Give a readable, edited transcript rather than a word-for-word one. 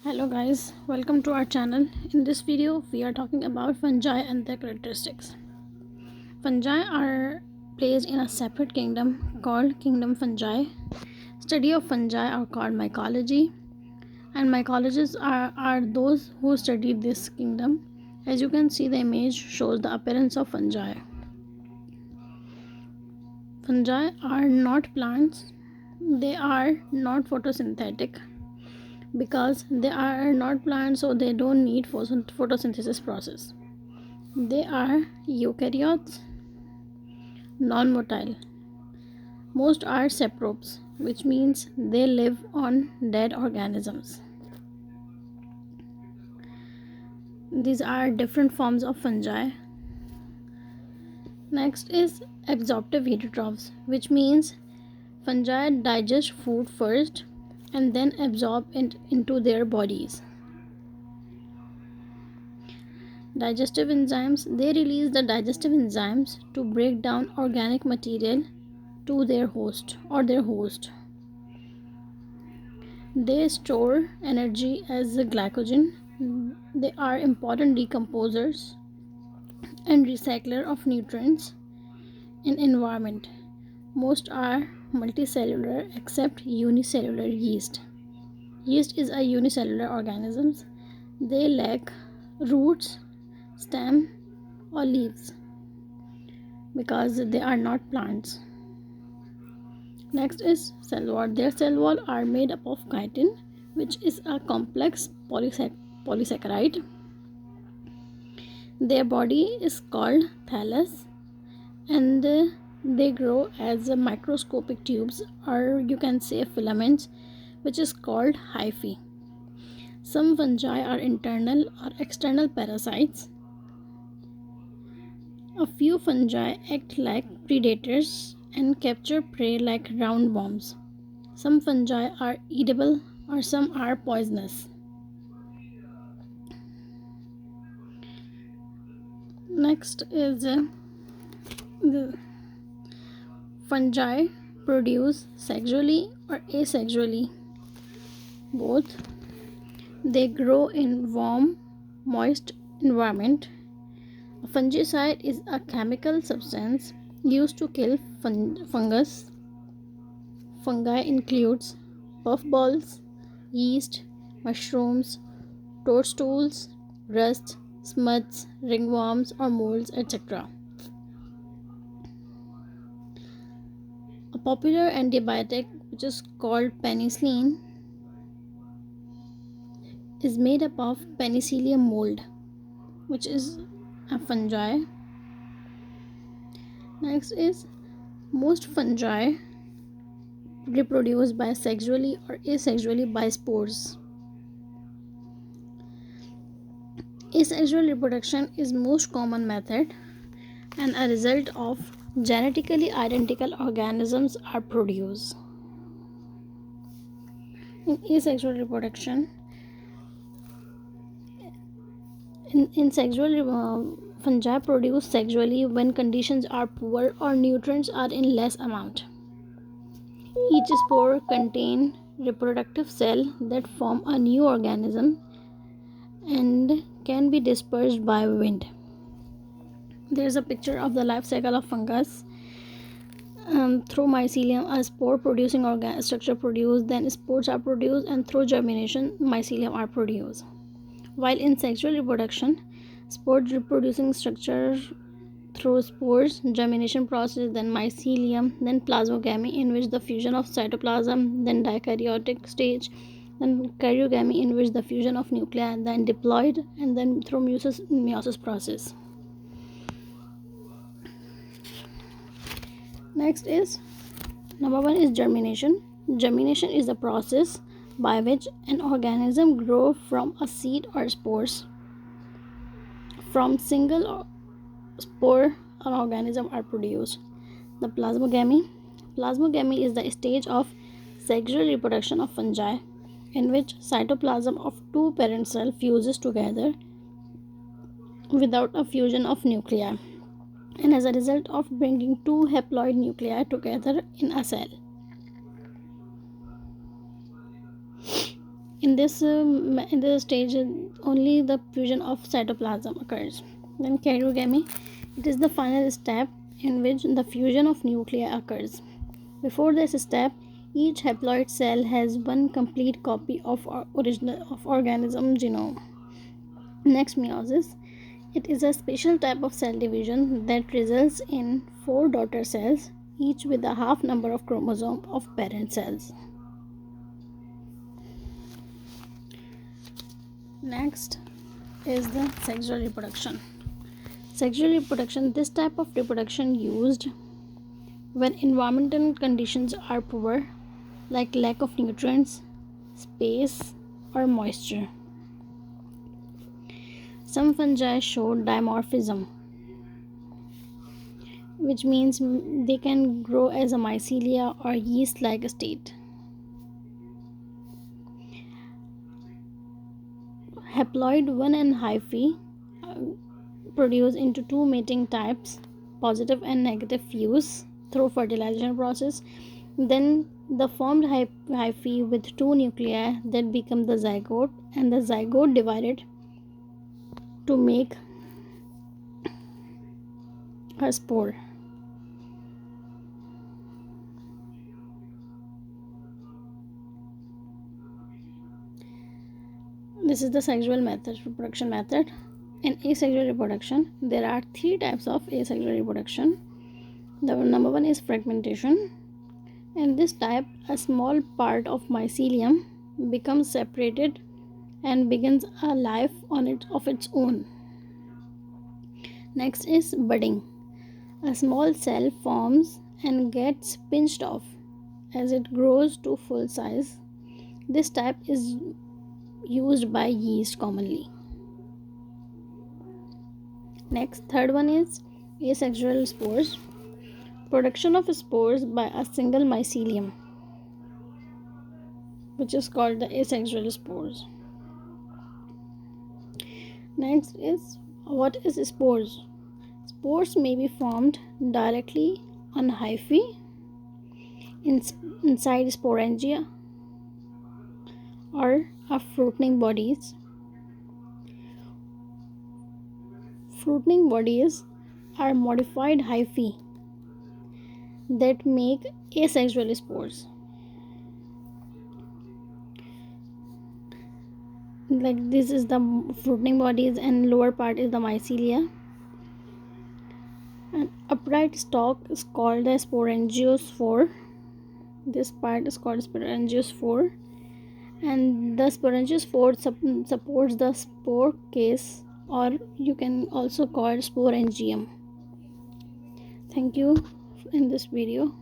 Hello guys, welcome to our channel. In this video we are talking about fungi and their characteristics. Fungi are placed in a separate kingdom called kingdom fungi. Study of fungi are called mycology, and mycologists are those who study this kingdom. As you can see, the image shows the appearance of fungi. Fungi are not plants. They are not photosynthetic. Because they are not plants, so they don't need photosynthesis process. They are eukaryotes, non-motile. Most are saprobes, which means they live on dead organisms. These are different forms of fungi. Next is absorptive heterotrophs, which means fungi digest food first and then absorb it into their bodies. Digestive enzymes, they release the digestive enzymes to break down organic material to their host. They store energy as glycogen. They are important decomposers and recycler of nutrients in environment. Most are multicellular except unicellular yeast. Yeast is a unicellular organism. They lack roots, stem or leaves because they are not plants. Next is cell wall. Their cell wall are made up of chitin, which is a complex polysaccharide. Their body is called thallus, and they grow as microscopic tubes, or you can say filaments, which is called hyphae. Some fungi are internal or external parasites. A few fungi act like predators and capture prey like round worms. Some fungi are edible or some are poisonous. Next is the fungi produce sexually or asexually, both. They grow in warm, moist environment. A fungicide is a chemical substance used to kill fungus. Fungi includes puffballs, yeast, mushrooms, toadstools, rust, smuts, ringworms or molds, etc. A popular antibiotic, which is called penicillin, is made up of penicillium mold, which is a fungi. Next is most fungi reproduce bisexually or asexually by spores. Asexual reproduction is most common method and a result of genetically identical organisms are produced. In asexual reproduction, in sexual fungi produce sexually when conditions are poor or nutrients are in less amount. Each spore contains reproductive cell that form a new organism and can be dispersed by wind. There is a picture of the life cycle of fungus. Through mycelium, a spore producing structure produced, then spores are produced, and through germination, mycelium are produced. While in sexual reproduction, spores reproducing structure through spores, germination process, then mycelium, then plasmogamy, in which the fusion of cytoplasm, then dikaryotic stage, then karyogamy, in which the fusion of nuclei, then diploid, and then through meiosis process. Next is number 1 is germination. Germination is the process by which an organism grows from a seed or spores. From single spore, an organism are produced. The plasmogamy. Plasmogamy is the stage of sexual reproduction of fungi in which cytoplasm of two parent cells fuses together without a fusion of nuclei, and as a result of bringing two haploid nuclei together in a cell. In this stage, only the fusion of cytoplasm occurs. Then karyogammy, it is the final step in which the fusion of nuclei occurs. Before this step, each haploid cell has one complete copy of organism genome. Next, meiosis. It is a special type of cell division that results in four daughter cells, each with a half number of chromosomes of parent cells. Next is the sexual reproduction. Sexual reproduction, this type of reproduction used when environmental conditions are poor, like lack of nutrients, space, or moisture. Some fungi show dimorphism, which means they can grow as a mycelia or yeast-like state. Haploid 1 and hyphae produce into two mating types, positive and negative fuse through fertilization process. Then the formed hyphae with two nuclei that become the zygote, and the zygote divided to make a spore. This is the sexual reproduction method. In asexual reproduction, there are three types of asexual reproduction. The number one is fragmentation. In this type, a small part of mycelium becomes separated and begins a life of its own. Next is budding. A small cell forms and gets pinched off as it grows to full size. This type is used by yeast commonly. Next, third one is asexual spores. Production of spores by a single mycelium, which is called the asexual spores. Next is, what is spores? Spores may be formed directly on hyphae inside sporangia or fruiting bodies. Fruiting bodies are modified hyphae that make asexual spores. Like this is the fruiting bodies and lower part is the mycelia. An upright stalk is called the sporangiospore. This part is called sporangiospore, and the sporangiospore supports the spore case, or you can also call it sporangium. Thank you in this video.